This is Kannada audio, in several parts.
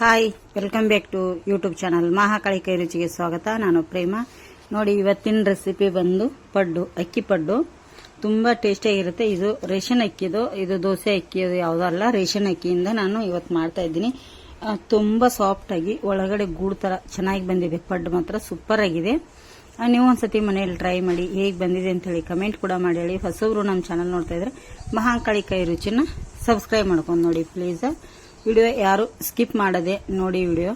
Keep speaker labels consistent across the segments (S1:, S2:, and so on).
S1: Hi, welcome back to YouTube channel Mahakali ಕೈ ರುಚಿಗೆ ಸ್ವಾಗತ. ನಾನು ಪ್ರೇಮ. ನೋಡಿ, ಇವತ್ತಿನ ರೆಸಿಪಿ ಬಂದು ಪಡ್ಡು, ಅಕ್ಕಿ ಪಡ್ಡು. ತುಂಬ ಟೇಸ್ಟಿಯಾಗಿರುತ್ತೆ. ಇದು ರೇಷನ್ ಅಕ್ಕಿದು, ಇದು ದೋಸೆ ಅಕ್ಕಿದು ಯಾವುದೂ ಅಲ್ಲ, ರೇಷನ್ ಅಕ್ಕಿಯಿಂದ ನಾನು ಇವತ್ತು ಮಾಡ್ತಾ ಇದ್ದೀನಿ. ತುಂಬ ಸಾಫ್ಟಾಗಿ ಒಳಗಡೆ ಗೂಡು ಥರ ಚೆನ್ನಾಗಿ ಬಂದಿದೆ. ಪಡ್ಡು ಮಾತ್ರ ಸೂಪರ್ ಆಗಿದೆ. ನೀವು ಒಂದ್ಸತಿ ಮನೆಯಲ್ಲಿ ಟ್ರೈ ಮಾಡಿ ಹೇಗೆ ಬಂದಿದೆ ಅಂತ ಹೇಳಿ ಕಮೆಂಟ್ ಕೂಡ ಮಾಡಿ ಹೇಳಿ. ಹೊಸಬ್ರು ನಮ್ಮ ಚಾನಲ್ ನೋಡ್ತಾ ಇದ್ರೆ ಮಹಾಕಾಳಿ ಕೈ ರುಚಿನ ಸಬ್ಸ್ಕ್ರೈಬ್ ಮಾಡ್ಕೊಂಡು ನೋಡಿ ಪ್ಲೀಸ್. ವಿಡಿಯೋ ಯಾರು ಸ್ಕಿಪ್ ಮಾಡದೆ ನೋಡಿ ವಿಡಿಯೋ.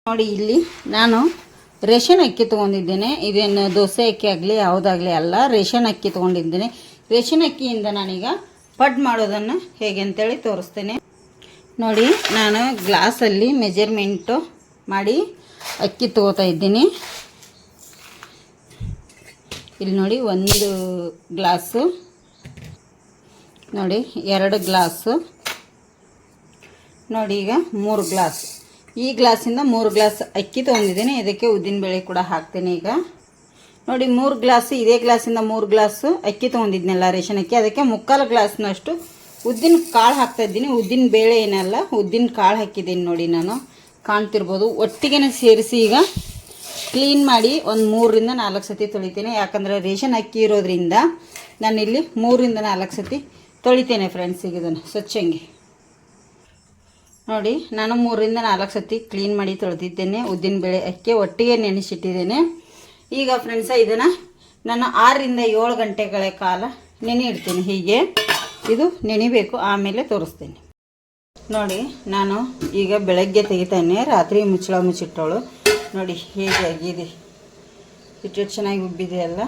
S1: ನೋಡಿ, ಇಲ್ಲಿ ನಾನು ರೇಷನ್ ಅಕ್ಕಿ ತಗೊಂಡಿದ್ದೇನೆ. ಇದೇನು ದೋಸೆ ಅಕ್ಕಿ ಆಗಲಿ ಯಾವುದಾಗಲಿ ಅಲ್ಲ, ರೇಷನ್ ಅಕ್ಕಿ ತಗೊಂಡಿದ್ದೇನೆ. ರೇಷನ್ ಅಕ್ಕಿಯಿಂದ ನಾನೀಗ ಪಡ್ ಮಾಡೋದನ್ನು ಹೇಗೆ ಅಂತೇಳಿ ತೋರಿಸ್ತೇನೆ. ನೋಡಿ, ನಾನು ಗ್ಲಾಸಲ್ಲಿ ಮೆಜರ್ಮೆಂಟು ಮಾಡಿ ಅಕ್ಕಿ ತಗೋತಾ ಇದ್ದೀನಿ. ಇಲ್ಲಿ ನೋಡಿ, 1 ಗ್ಲಾಸು, ನೋಡಿ 2 ಗ್ಲಾಸು, ನೋಡಿ ಈಗ 3 ಗ್ಲಾಸ್. ಈ ಗ್ಲಾಸಿಂದ 3 ಗ್ಲಾಸ್ ಅಕ್ಕಿ ತೊಗೊಂಡಿದ್ದೀನಿ. ಇದಕ್ಕೆ ಉದ್ದಿನಬೇಳೆ ಕೂಡ ಹಾಕ್ತೇನೆ. ಈಗ ನೋಡಿ, 3 ಗ್ಲಾಸ್, ಇದೇ ಗ್ಲಾಸಿಂದ 3 ಗ್ಲಾಸು ಅಕ್ಕಿ ತೊಗೊಂಡಿದ್ನಲ್ಲ ರೇಷನ್ ಅಕ್ಕಿ, ಅದಕ್ಕೆ 3/4 ಗ್ಲಾಸ್ನಷ್ಟು ಉದ್ದಿನ ಕಾಳು ಹಾಕ್ತಾ ಇದ್ದೀನಿ. ಉದ್ದಿನ ಬೇಳೆ ಏನಲ್ಲ, ಉದ್ದಿನ ಕಾಳು ಹಾಕಿದ್ದೀನಿ. ನೋಡಿ, ನಾನು ಕಾಣ್ತಿರ್ಬೋದು. ಒಟ್ಟಿಗೆ ಸೇರಿಸಿ ಈಗ ಕ್ಲೀನ್ ಮಾಡಿ ಒಂದು 3ರಿಂದ 4 ಸತಿ ತೊಳಿತೇನೆ. ಯಾಕಂದರೆ ರೇಷನ್ ಅಕ್ಕಿ ಇರೋದ್ರಿಂದ ನಾನಿಲ್ಲಿ 3ರಿಂದ 4 ಸತಿ ತೊಳಿತೇನೆ ಫ್ರೆಂಡ್ಸ್. ಈಗ ಇದನ್ನು ಸ್ವಚ್ಛಂಗೆ ನೋಡಿ, ನಾನು 3ರಿಂದ 4 ಸತಿ ಕ್ಲೀನ್ ಮಾಡಿ ತೊಳೆದಿದ್ದೇನೆ. ಉದ್ದಿನಬೇಳೆ ಅಕ್ಕಿ ಒಟ್ಟಿಗೆ ನೆನೆಸಿಟ್ಟಿದ್ದೇನೆ. ಈಗ ಫ್ರೆಂಡ್ಸ, ಇದನ್ನು ನಾನು 6ರಿಂದ 7 ಗಂಟೆಗಳ ಕಾಲ ನೆನೆ ಇಡ್ತೀನಿ. ಹೀಗೆ ಇದು ನೆನೆಬೇಕು, ಆಮೇಲೆ ತೋರಿಸ್ತೇನೆ. ನೋಡಿ, ನಾನು ಈಗ ಬೆಳಗ್ಗೆ ತೆಗಿತಾನೆ. ರಾತ್ರಿ ಮುಚ್ಚಿಟ್ಟವಳು ನೋಡಿ ಹೇಗೆ ಆಗಿದೆ. ಇಟ್ಟು ಚೆನ್ನಾಗಿ ಉಬ್ಬಿದೆ ಅಲ್ಲ.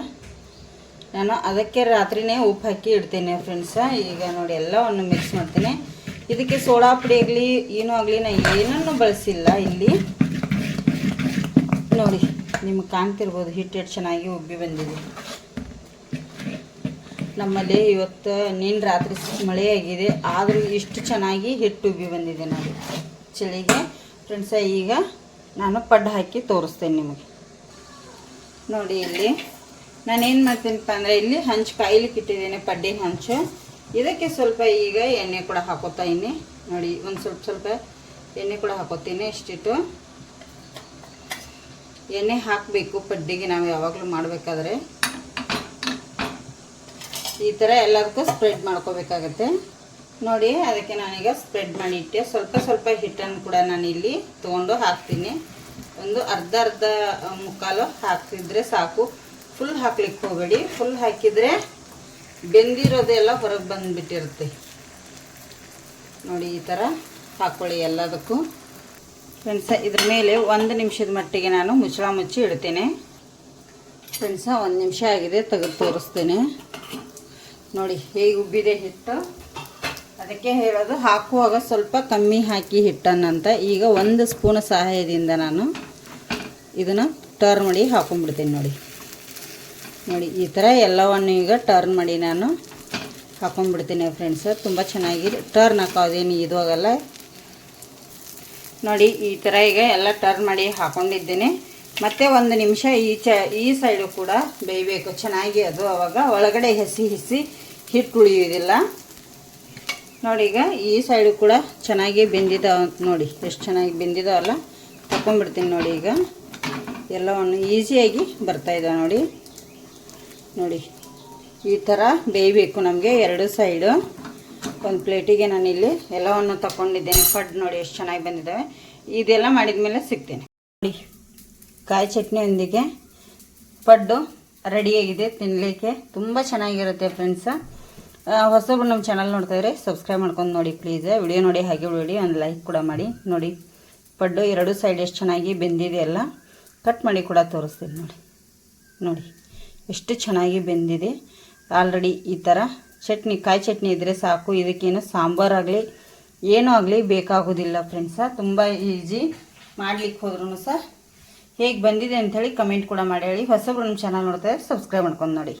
S1: ನಾನು ಅದಕ್ಕೆ ರಾತ್ರಿನೇ ಉಪ್ಪು ಹಾಕಿ ಇಡ್ತೇನೆ ಫ್ರೆಂಡ್ಸ. ಈಗ ನೋಡಿ, ಎಲ್ಲವನ್ನು ಮಿಕ್ಸ್ ಮಾಡ್ತೇನೆ. ಇದಕ್ಕೆ ಸೋಡಾ ಪುಡಿ ಆಗಲಿ ಏನೂ ಆಗಲಿ ನಾನು ಏನನ್ನು ಬಳಸಿಲ್ಲ. ಇಲ್ಲಿ ನೋಡಿ, ನಿಮಗೆ ಕಾಣ್ತಿರ್ಬೋದು ಹಿಟ್ಟು ಎಷ್ಟು ಚೆನ್ನಾಗಿ ಉಬ್ಬಿ ಬಂದಿದೆ. ನಮ್ಮಲ್ಲಿ ಇವತ್ತು ನೀನು ರಾತ್ರಿ ಮಳೆಯಾಗಿದೆ, ಆದರೂ ಇಷ್ಟು ಚೆನ್ನಾಗಿ ಹಿಟ್ಟು ಉಬ್ಬಿ ಬಂದಿದೆ ನೋಡಿ ಚಳಿಗೆ ಫ್ರೆಂಡ್ಸ. ಈಗ ನಾನು ಪಡ್ಡು ಹಾಕಿ ತೋರಿಸ್ತೇನೆ ನಿಮಗೆ. ನೋಡಿ, ಇಲ್ಲಿ ನಾನೇನು ಮಾಡ್ತೀನಪ್ಪ ಅಂದರೆ, ಇಲ್ಲಿ ಹಂಚು ಕಾಯ್ಲಿಕ್ಕೆ ಇಟ್ಟಿದ್ದೇನೆ, ಪಡ್ಡಿನ ಹಂಚು. ಇದಕ್ಕೆ ಸ್ವಲ್ಪ ಈಗ ಎಣ್ಣೆ ಕೂಡ ಹಾಕೋತಾ ಇದ್ದೀನಿ. ನೋಡಿ, ಒಂದು ಸ್ವಲ್ಪ ಎಣ್ಣೆ ಕೂಡ ಹಾಕೋತೀನಿ. ಇಷ್ಟಿಟ್ಟು ಎಣ್ಣೆ ಹಾಕಬೇಕು ಪಡ್ಡಿಗೆ. ನಾವು ಯಾವಾಗಲೂ ಮಾಡಬೇಕಾದ್ರೆ ಈ ಥರ ಎಲ್ಲದಕ್ಕೂ ಸ್ಪ್ರೆಡ್ ಮಾಡ್ಕೋಬೇಕಾಗತ್ತೆ. ನೋಡಿ, ಅದಕ್ಕೆ ನಾನೀಗ ಸ್ಪ್ರೆಡ್ ಮಾಡಿ ಇಟ್ಟೆ. ಸ್ವಲ್ಪ ಹಿಟ್ಟನ್ನು ಕೂಡ ನಾನು ಇಲ್ಲಿ ತೊಗೊಂಡು ಹಾಕ್ತೀನಿ. ಒಂದು ಅರ್ಧ ಮುಕ್ಕಾಲು ಹಾಕ್ತಿದ್ರೆ ಸಾಕು. ಫುಲ್ ಹಾಕ್ಲಿಕ್ಕೆ ಹೋಗಬೇಡಿ. ಫುಲ್ ಹಾಕಿದರೆ ಬೆಂದಿರೋದೆಲ್ಲ ಹೊರಗೆ ಬಂದುಬಿಟ್ಟಿರುತ್ತೆ. ನೋಡಿ, ಈ ಥರ ಹಾಕ್ಕೊಳ್ಳಿ ಎಲ್ಲದಕ್ಕೂ ಫ್ರೆಂಡ್ಸ. ಇದ್ರ ಮೇಲೆ 1 ನಿಮಿಷದ ಮಟ್ಟಿಗೆ ನಾನು ಮುಚ್ಚಿ ಇಡ್ತೇನೆ ಫ್ರೆಂಡ್ಸ. 1 ನಿಮಿಷ ಆಗಿದೆ, ತೆಗೆದು ತೋರಿಸ್ತೇನೆ. ನೋಡಿ ಹೇಗೆ ಉಬ್ಬಿದೆ ಹಿಟ್ಟು. ಅದಕ್ಕೆ ಹೇಳೋದು, ಹಾಕುವಾಗ ಸ್ವಲ್ಪ ಕಮ್ಮಿ ಹಾಕಿ ಹಿಟ್ಟನ್ನಂತ. ಈಗ 1 ಸ್ಪೂನ್ ಸಹಾಯದಿಂದ ನಾನು ಇದನ್ನು ಟರ್ನ್ ಮಾಡಿ ಹಾಕೊಂಡ್ಬಿಡ್ತೀನಿ. ನೋಡಿ, ಈ ಥರ ಎಲ್ಲವನ್ನು ಈಗ ಟರ್ನ್ ಮಾಡಿ ನಾನು ಹಾಕೊಂಡ್ಬಿಡ್ತೀನಿ ಫ್ರೆಂಡ್ಸ. ತುಂಬ ಚೆನ್ನಾಗಿ ಟರ್ನ್ ಹಾಕೋದೇನು ಇದು ಆಗಲ್ಲ. ನೋಡಿ, ಈ ಥರ ಈಗ ಎಲ್ಲ ಟರ್ನ್ ಮಾಡಿ ಹಾಕೊಂಡಿದ್ದೇನೆ. ಮತ್ತೆ 1 ನಿಮಿಷ ಈ ಸೈಡು ಕೂಡ ಬೇಯಬೇಕು ಚೆನ್ನಾಗಿ. ಅದು ಆವಾಗ ಒಳಗಡೆ ಹಸಿ ಹಿಟ್ಟು ಉಳಿಯೋದಿಲ್ಲ. ನೋಡಿ, ಈಗ ಈ ಸೈಡು ಕೂಡ ಚೆನ್ನಾಗಿ ಬೆಂದಿದ್ದಾವೆ. ನೋಡಿ ಎಷ್ಟು ಚೆನ್ನಾಗಿ ಬೆಂದಿದ್ದಾವಲ್ಲ. ತಗೊಂಡ್ಬಿಡ್ತೀನಿ. ನೋಡಿ, ಈಗ ಎಲ್ಲವನ್ನು ಈಸಿಯಾಗಿ ಬರ್ತಾಯಿದ್ದಾವೆ. ನೋಡಿ, ಈ ಥರ ಬೇಯಬೇಕು ನಮಗೆ 2 ಸೈಡು. ಒಂದು ಪ್ಲೇಟಿಗೆ ನಾನಿಲ್ಲಿ ಎಲ್ಲವನ್ನು ತಗೊಂಡಿದ್ದೇನೆ. ಪಡ್ಡು ನೋಡಿ ಎಷ್ಟು ಚೆನ್ನಾಗಿ ಬಂದಿದ್ದಾವೆ. ಇದೆಲ್ಲ ಮಾಡಿದ ಮೇಲೆ ಸಿಗ್ತೇನೆ. ನೋಡಿ, ಕಾಯಿ ಚಟ್ನಿಯೊಂದಿಗೆ ಪಡ್ಡು ರೆಡಿಯಾಗಿದೆ ತಿನ್ನಲಿಕ್ಕೆ. ತುಂಬ ಚೆನ್ನಾಗಿರುತ್ತೆ ಫ್ರೆಂಡ್ಸ. ಹೊಸಬ್ರು ನಮ್ಮ ಚಾನಲ್ ನೋಡ್ತಾ ಇದ್ರೆ ಸಬ್ಸ್ಕ್ರೈಬ್ ಮಾಡ್ಕೊಂಡು ನೋಡಿ ಪ್ಲೀಸ್. ವಿಡಿಯೋ ನೋಡಿ ಹಾಗೆ ನೋಡಿ ಒಂದು ಲೈಕ್ ಕೂಡ ಮಾಡಿ. ನೋಡಿ, ಪಡ್ಡು 2 ಸೈಡ್ ಎಷ್ಟು ಚೆನ್ನಾಗಿ ಬೆಂದಿದೆ ಅಲ್ಲ. ಕಟ್ ಮಾಡಿ ಕೂಡ ತೋರಿಸ್ತೀನಿ. ನೋಡಿ ಎಷ್ಟು ಚೆನ್ನಾಗಿ ಬೆಂದಿದೆ ಆಲ್ರೆಡಿ. ಈ ಥರ ಚಟ್ನಿ, ಕಾಯಿ ಚಟ್ನಿ ಇದ್ದರೆ ಸಾಕು. ಇದಕ್ಕೇನು ಸಾಂಬಾರಾಗಲಿ ಏನೂ ಆಗಲಿ ಬೇಕಾಗೋದಿಲ್ಲ ಫ್ರೆಂಡ್ಸ. ತುಂಬ ಈಸಿ. ಮಾಡ್ಲಿಕ್ಕೆ ಹೋದ್ರೂ ಸಹ ಹೇಗೆ ಬಂದಿದೆ ಅಂಥೇಳಿ ಕಮೆಂಟ್ ಕೂಡ ಮಾಡಿ ಹೇಳಿ. ಹೊಸಬ್ರು ನಮ್ಮ ಚಾನಲ್ ನೋಡ್ತಾರೆ ಸಬ್ಸ್ಕ್ರೈಬ್ ಮಾಡ್ಕೊಂಡು ನೋಡಿ.